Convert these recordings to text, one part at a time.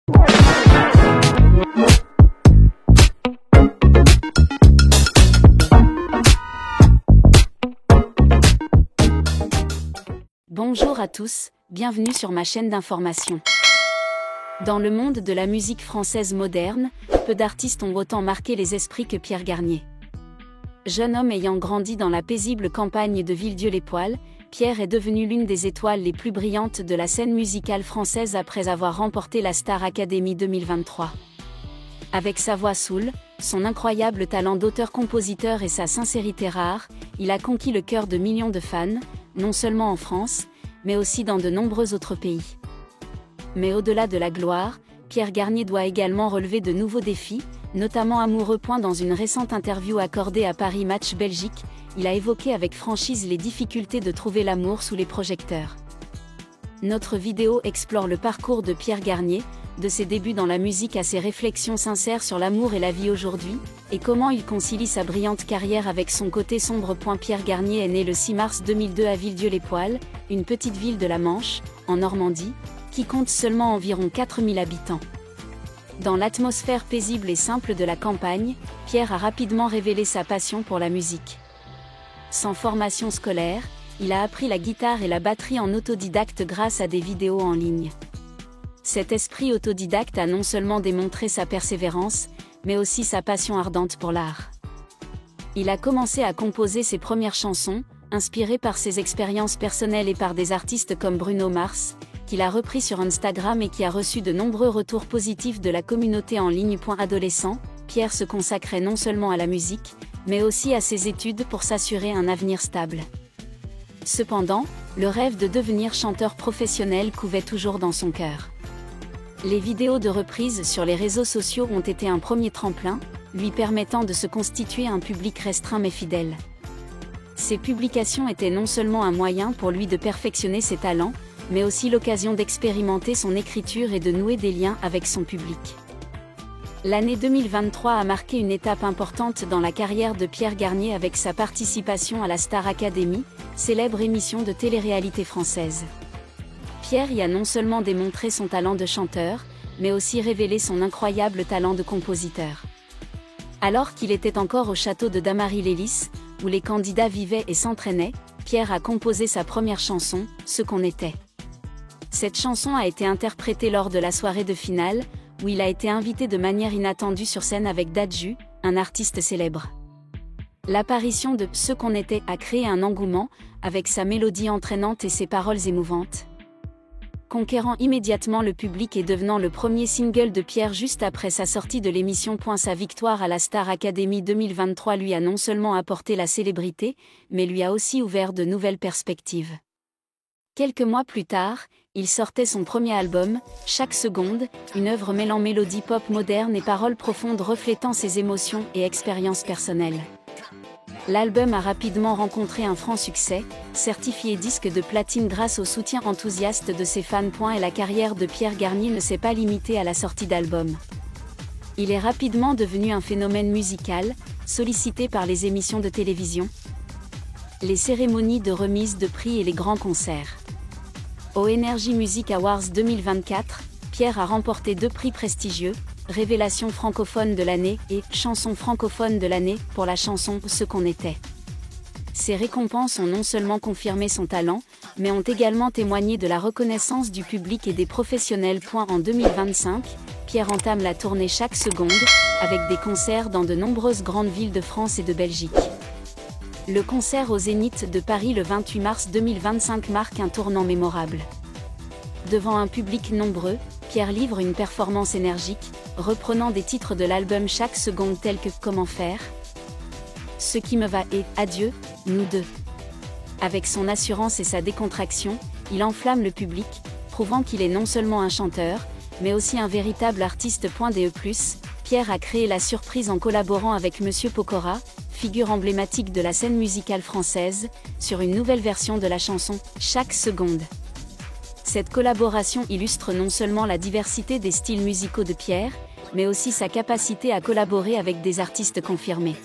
Bonjour à tous, bienvenue sur ma chaîne d'information. Dans le monde de la musique française moderne, peu d'artistes ont autant marqué les esprits que Pierre Garnier. Jeune homme ayant grandi dans la paisible campagne de Villedieu-les-Poêles, Pierre est devenu l'une des étoiles les plus brillantes de la scène musicale française après avoir remporté la Star Academy 2023. Avec sa voix soul, son incroyable talent d'auteur-compositeur et sa sincérité rare, il a conquis le cœur de millions de fans, non seulement en France, mais aussi dans de nombreux autres pays. Mais au-delà de la gloire, Pierre Garnier doit également relever de nouveaux défis, notamment amoureux. Dans une récente interview accordée à Paris Match Belgique, il a évoqué avec franchise les difficultés de trouver l'amour sous les projecteurs. Notre vidéo explore le parcours de Pierre Garnier, de ses débuts dans la musique à ses réflexions sincères sur l'amour et la vie aujourd'hui, et comment il concilie sa brillante carrière avec son côté sombre. Pierre Garnier est né le 6 mars 2002 à Villedieu-les-Poêles, une petite ville de la Manche, en Normandie, qui compte seulement environ 4000 habitants. Dans l'atmosphère paisible et simple de la campagne, Pierre a rapidement révélé sa passion pour la musique. Sans formation scolaire, il a appris la guitare et la batterie en autodidacte grâce à des vidéos en ligne. Cet esprit autodidacte a non seulement démontré sa persévérance, mais aussi sa passion ardente pour l'art. Il a commencé à composer ses premières chansons, inspirées par ses expériences personnelles et par des artistes comme Bruno Mars, qu'il a repris sur Instagram et qui a reçu de nombreux retours positifs de la communauté en ligne. Adolescent, Pierre se consacrait non seulement à la musique, mais aussi à ses études pour s'assurer un avenir stable. Cependant, le rêve de devenir chanteur professionnel couvait toujours dans son cœur. Les vidéos de reprise sur les réseaux sociaux ont été un premier tremplin, lui permettant de se constituer un public restreint mais fidèle. Ces publications étaient non seulement un moyen pour lui de perfectionner ses talents, mais aussi l'occasion d'expérimenter son écriture et de nouer des liens avec son public. L'année 2023 a marqué une étape importante dans la carrière de Pierre Garnier avec sa participation à la Star Academy, célèbre émission de télé-réalité française. Pierre y a non seulement démontré son talent de chanteur, mais aussi révélé son incroyable talent de compositeur. Alors qu'il était encore au château de Damary-Lélis, où les candidats vivaient et s'entraînaient, Pierre a composé sa première chanson, Ce qu'on était. Cette chanson a été interprétée lors de la soirée de finale, où il a été invité de manière inattendue sur scène avec Dadju, un artiste célèbre. L'apparition de Ce qu'on était a créé un engouement, avec sa mélodie entraînante et ses paroles émouvantes. Conquérant immédiatement le public et devenant le premier single de Pierre juste après sa sortie de l'émission. Sa victoire à la Star Academy 2023 lui a non seulement apporté la célébrité, mais lui a aussi ouvert de nouvelles perspectives. Quelques mois plus tard, il sortait son premier album, Chaque seconde, une œuvre mêlant mélodie pop moderne et paroles profondes reflétant ses émotions et expériences personnelles. L'album a rapidement rencontré un franc succès, certifié disque de platine grâce au soutien enthousiaste de ses fans. Et la carrière de Pierre Garnier ne s'est pas limitée à la sortie d'albums. Il est rapidement devenu un phénomène musical, sollicité par les émissions de télévision, les cérémonies de remise de prix et les grands concerts. Au Energy Music Awards 2024, Pierre a remporté 2 prix prestigieux, Révélation francophone de l'année et Chanson francophone de l'année pour la chanson Ce qu'on était. Ces récompenses ont non seulement confirmé son talent, mais ont également témoigné de la reconnaissance du public et des professionnels. En 2025, Pierre entame la tournée Chaque seconde, avec des concerts dans de nombreuses grandes villes de France et de Belgique. Le concert au Zénith de Paris le 28 mars 2025 marque un tournant mémorable. Devant un public nombreux, Pierre livre une performance énergique, reprenant des titres de l'album Chaque seconde tels que Comment faire, Ce qui me va et Adieu, nous deux. Avec son assurance et sa décontraction, il enflamme le public, prouvant qu'il est non seulement un chanteur, mais aussi un véritable artiste. Pierre a créé la surprise en collaborant avec Monsieur Pokora, figure emblématique de la scène musicale française, sur une nouvelle version de la chanson Chaque seconde. Cette collaboration illustre non seulement la diversité des styles musicaux de Pierre, mais aussi sa capacité à collaborer avec des artistes confirmés.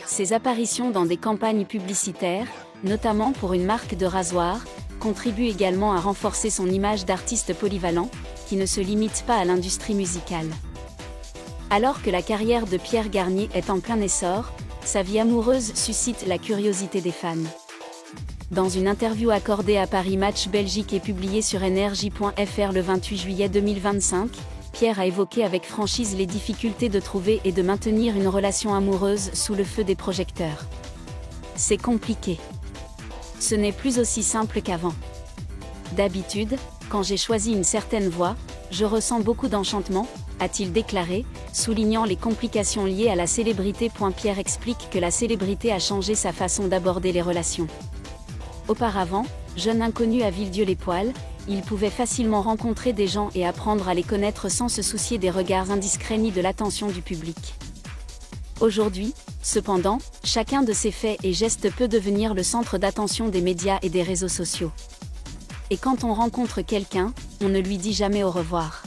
Ses apparitions dans des campagnes publicitaires, notamment pour une marque de rasoir, contribuent également à renforcer son image d'artiste polyvalent, qui ne se limite pas à l'industrie musicale. Alors que la carrière de Pierre Garnier est en plein essor, sa vie amoureuse suscite la curiosité des fans. Dans une interview accordée à Paris Match Belgique et publiée sur energie.fr le 28 juillet 2025, Pierre a évoqué avec franchise les difficultés de trouver et de maintenir une relation amoureuse sous le feu des projecteurs. C'est compliqué. Ce n'est plus aussi simple qu'avant. D'habitude, quand j'ai choisi une certaine voie, je ressens beaucoup d'enchantement, a-t-il déclaré, soulignant les complications liées à la célébrité. Pierre explique que la célébrité a changé sa façon d'aborder les relations. Auparavant, jeune inconnu à Villedieu-les-Poêles, il pouvait facilement rencontrer des gens et apprendre à les connaître sans se soucier des regards indiscrets ni de l'attention du public. Aujourd'hui, cependant, chacun de ses faits et gestes peut devenir le centre d'attention des médias et des réseaux sociaux. Et quand on rencontre quelqu'un, on ne lui dit jamais au revoir.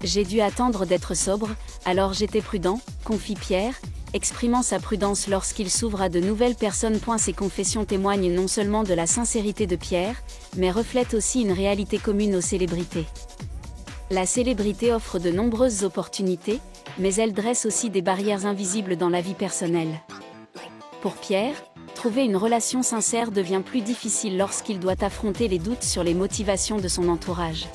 J'ai dû attendre d'être sobre, alors j'étais prudent, confie Pierre, exprimant sa prudence lorsqu'il s'ouvre à de nouvelles personnes. Ces confessions témoignent non seulement de la sincérité de Pierre, mais reflètent aussi une réalité commune aux célébrités. La célébrité offre de nombreuses opportunités, mais elle dresse aussi des barrières invisibles dans la vie personnelle. Pour Pierre, trouver une relation sincère devient plus difficile lorsqu'il doit affronter les doutes sur les motivations de son entourage.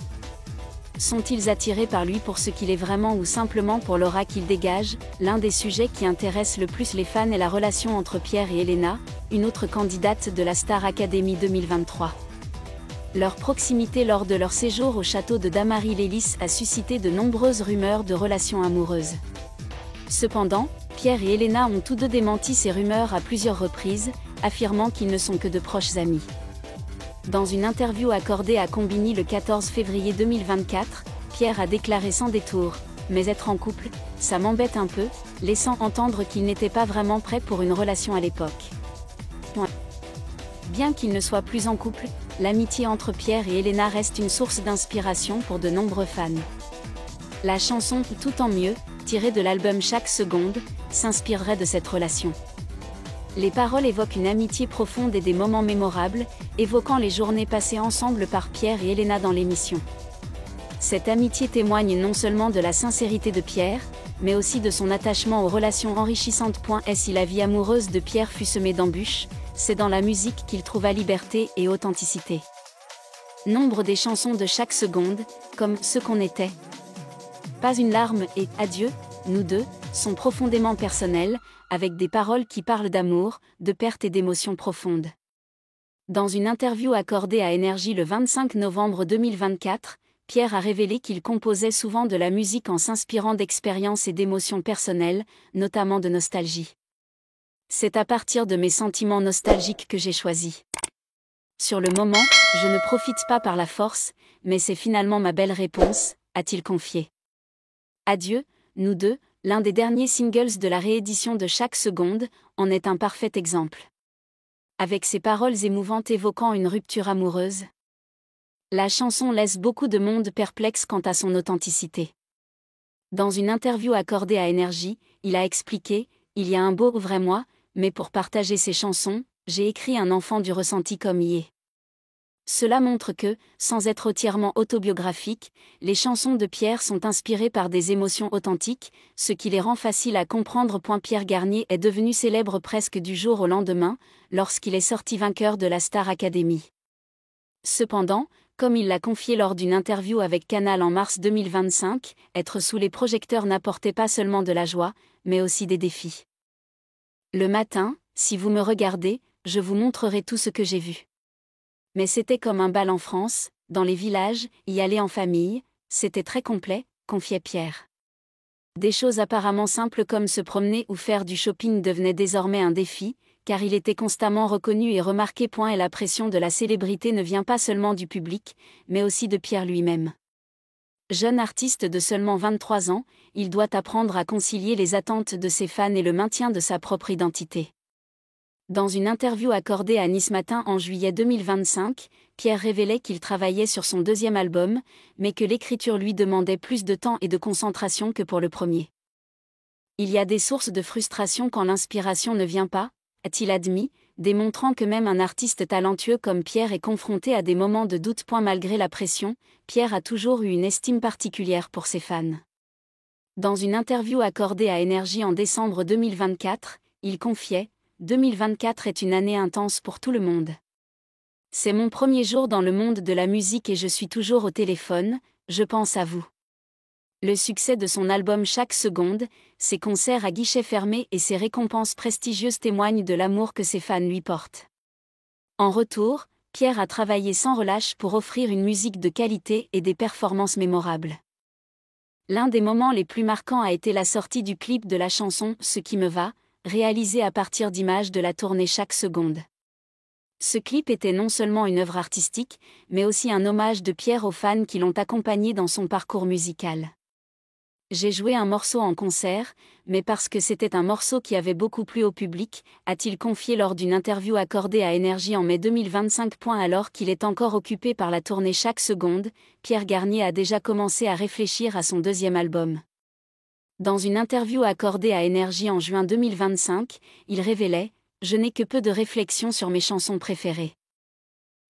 Sont-ils attirés par lui pour ce qu'il est vraiment ou simplement pour l'aura qu'il dégage? L'un des sujets qui intéresse le plus les fans est la relation entre Pierre et Elena, une autre candidate de la Star Academy 2023. Leur proximité lors de leur séjour au château de Damary-Lélis a suscité de nombreuses rumeurs de relations amoureuses. Cependant, Pierre et Elena ont tous deux démenti ces rumeurs à plusieurs reprises, affirmant qu'ils ne sont que de proches amis. Dans une interview accordée à Combini le 14 février 2024, Pierre a déclaré sans détour « Mais être en couple, ça m'embête un peu », laissant entendre qu'il n'était pas vraiment prêt pour une relation à l'époque. Bien qu'il ne soit plus en couple, l'amitié entre Pierre et Elena reste une source d'inspiration pour de nombreux fans. La chanson « Tout en mieux », tirée de l'album Chaque seconde, s'inspirerait de cette relation. Les paroles évoquent une amitié profonde et des moments mémorables, évoquant les journées passées ensemble par Pierre et Elena dans l'émission. Cette amitié témoigne non seulement de la sincérité de Pierre, mais aussi de son attachement aux relations enrichissantes. Si la vie amoureuse de Pierre fut semée d'embûches, c'est dans la musique qu'il trouva liberté et authenticité. Nombre des chansons de Chaque seconde, comme Ce qu'on était, Pas une larme et Adieu, nous deux, sont profondément personnelles, avec des paroles qui parlent d'amour, de perte et d'émotions profondes. Dans une interview accordée à Énergie le 25 novembre 2024, Pierre a révélé qu'il composait souvent de la musique en s'inspirant d'expériences et d'émotions personnelles, notamment de nostalgie. C'est à partir de mes sentiments nostalgiques que j'ai choisi. Sur le moment, je ne profite pas par la force, mais c'est finalement ma belle réponse, a-t-il confié. Adieu, nous deux, l'un des derniers singles de la réédition de Chaque seconde, en est un parfait exemple. Avec ses paroles émouvantes évoquant une rupture amoureuse, la chanson laisse beaucoup de monde perplexe quant à son authenticité. Dans une interview accordée à Énergie, il a expliqué « Il y a un beau vrai moi, mais pour partager ces chansons, j'ai écrit un enfant du ressenti comme y est. » Cela montre que, sans être entièrement autobiographiques, les chansons de Pierre sont inspirées par des émotions authentiques, ce qui les rend faciles à comprendre. Pierre Garnier est devenu célèbre presque du jour au lendemain, lorsqu'il est sorti vainqueur de la Star Academy. Cependant, comme il l'a confié lors d'une interview avec Canal en mars 2025, être sous les projecteurs n'apportait pas seulement de la joie, mais aussi des défis. Le matin, si vous me regardez, je vous montrerai tout ce que j'ai vu. Mais c'était comme un bal en France, dans les villages, y aller en famille, c'était très complet, confiait Pierre. Des choses apparemment simples comme se promener ou faire du shopping devenaient désormais un défi, car il était constamment reconnu et remarqué. Et la pression de la célébrité ne vient pas seulement du public, mais aussi de Pierre lui-même. Jeune artiste de seulement 23 ans, il doit apprendre à concilier les attentes de ses fans et le maintien de sa propre identité. Dans une interview accordée à Nice Matin en juillet 2025, Pierre révélait qu'il travaillait sur son deuxième album, mais que l'écriture lui demandait plus de temps et de concentration que pour le premier. Il y a des sources de frustration quand l'inspiration ne vient pas, a-t-il admis, démontrant que même un artiste talentueux comme Pierre est confronté à des moments de doute. Malgré la pression, Pierre a toujours eu une estime particulière pour ses fans. Dans une interview accordée à Énergie en décembre 2024, il confiait « 2024 est une année intense pour tout le monde. C'est mon premier jour dans le monde de la musique et je suis toujours au téléphone, je pense à vous. » Le succès de son album Chaque Seconde, ses concerts à guichet fermé et ses récompenses prestigieuses témoignent de l'amour que ses fans lui portent. En retour, Pierre a travaillé sans relâche pour offrir une musique de qualité et des performances mémorables. L'un des moments les plus marquants a été la sortie du clip de la chanson « Ce qui me va », réalisé à partir d'images de la tournée Chaque Seconde. Ce clip était non seulement une œuvre artistique, mais aussi un hommage de Pierre aux fans qui l'ont accompagné dans son parcours musical. J'ai joué un morceau en concert, mais parce que c'était un morceau qui avait beaucoup plu au public, a-t-il confié lors d'une interview accordée à Énergie en mai 2025. Alors qu'il est encore occupé par la tournée Chaque Seconde, Pierre Garnier a déjà commencé à réfléchir à son deuxième album. Dans une interview accordée à Énergie en juin 2025, il révélait « Je n'ai que peu de réflexions sur mes chansons préférées ».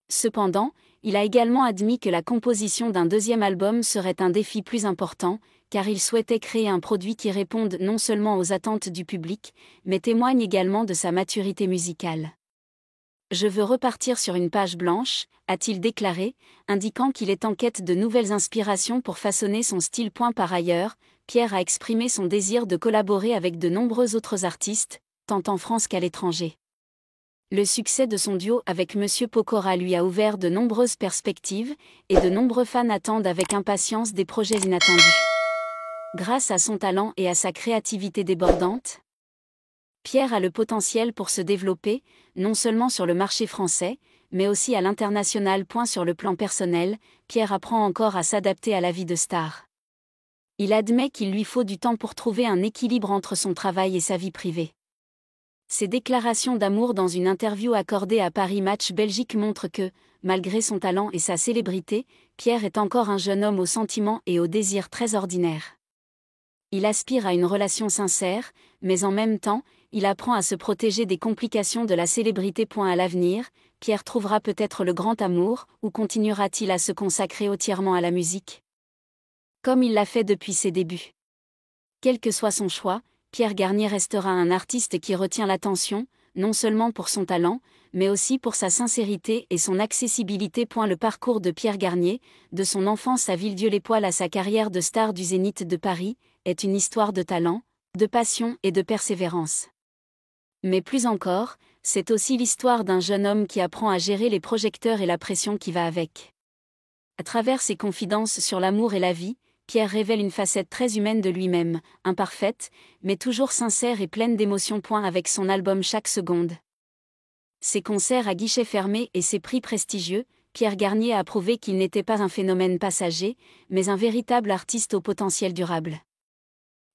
Cependant, il a également admis que la composition d'un deuxième album serait un défi plus important, car il souhaitait créer un produit qui réponde non seulement aux attentes du public, mais témoigne également de sa maturité musicale. « Je veux repartir sur une page blanche », a-t-il déclaré, indiquant qu'il est en quête de nouvelles inspirations pour façonner son style. Par ailleurs, Pierre a exprimé son désir de collaborer avec de nombreux autres artistes, tant en France qu'à l'étranger. Le succès de son duo avec Monsieur Pokora lui a ouvert de nombreuses perspectives, et de nombreux fans attendent avec impatience des projets inattendus. Grâce à son talent et à sa créativité débordante, Pierre a le potentiel pour se développer, non seulement sur le marché français, mais aussi à l'international. Sur le plan personnel, Pierre apprend encore à s'adapter à la vie de star. Il admet qu'il lui faut du temps pour trouver un équilibre entre son travail et sa vie privée. Ses déclarations d'amour dans une interview accordée à Paris Match Belgique montrent que, malgré son talent et sa célébrité, Pierre est encore un jeune homme aux sentiments et aux désirs très ordinaires. Il aspire à une relation sincère, mais en même temps, il apprend à se protéger des complications de la célébrité. À l'avenir, Pierre trouvera peut-être le grand amour, ou continuera-t-il à se consacrer entièrement à la musique ? Comme il l'a fait depuis ses débuts. Quel que soit son choix, Pierre Garnier restera un artiste qui retient l'attention, non seulement pour son talent, mais aussi pour sa sincérité et son accessibilité. Le parcours de Pierre Garnier, de son enfance à Villedieu-les-Poêles à sa carrière de star du Zénith de Paris, est une histoire de talent, de passion et de persévérance. Mais plus encore, c'est aussi l'histoire d'un jeune homme qui apprend à gérer les projecteurs et la pression qui va avec. À travers ses confidences sur l'amour et la vie, Pierre révèle une facette très humaine de lui-même, imparfaite, mais toujours sincère et pleine d'émotions. Avec son album Chaque Seconde, ses concerts à guichet fermé et ses prix prestigieux, Pierre Garnier a prouvé qu'il n'était pas un phénomène passager, mais un véritable artiste au potentiel durable.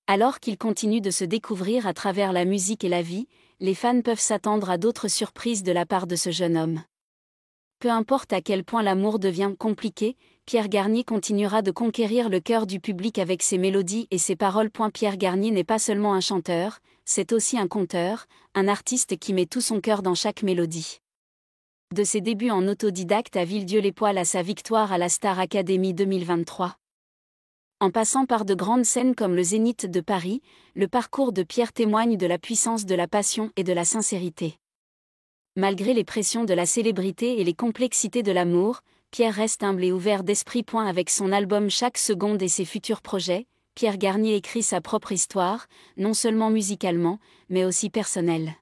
Alors qu'il continue de se découvrir à travers la musique et la vie, les fans peuvent s'attendre à d'autres surprises de la part de ce jeune homme. Peu importe à quel point l'amour devient compliqué, Pierre Garnier continuera de conquérir le cœur du public avec ses mélodies et ses paroles. Pierre Garnier n'est pas seulement un chanteur, c'est aussi un conteur, un artiste qui met tout son cœur dans chaque mélodie. De ses débuts en autodidacte à Villedieu-les-Poêles à sa victoire à la Star Academy 2023. En passant par de grandes scènes comme le Zénith de Paris, le parcours de Pierre témoigne de la puissance de la passion et de la sincérité. Malgré les pressions de la célébrité et les complexités de l'amour, Pierre reste humble et ouvert d'esprit. Avec son album Chaque Seconde et ses futurs projets, Pierre Garnier écrit sa propre histoire, non seulement musicalement, mais aussi personnelle.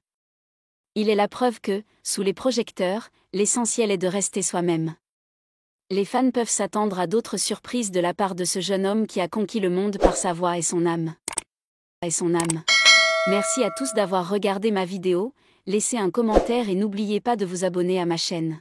Il est la preuve que, sous les projecteurs, l'essentiel est de rester soi-même. Les fans peuvent s'attendre à d'autres surprises de la part de ce jeune homme qui a conquis le monde par sa voix et son âme. Merci à tous d'avoir regardé ma vidéo, laissez un commentaire et n'oubliez pas de vous abonner à ma chaîne.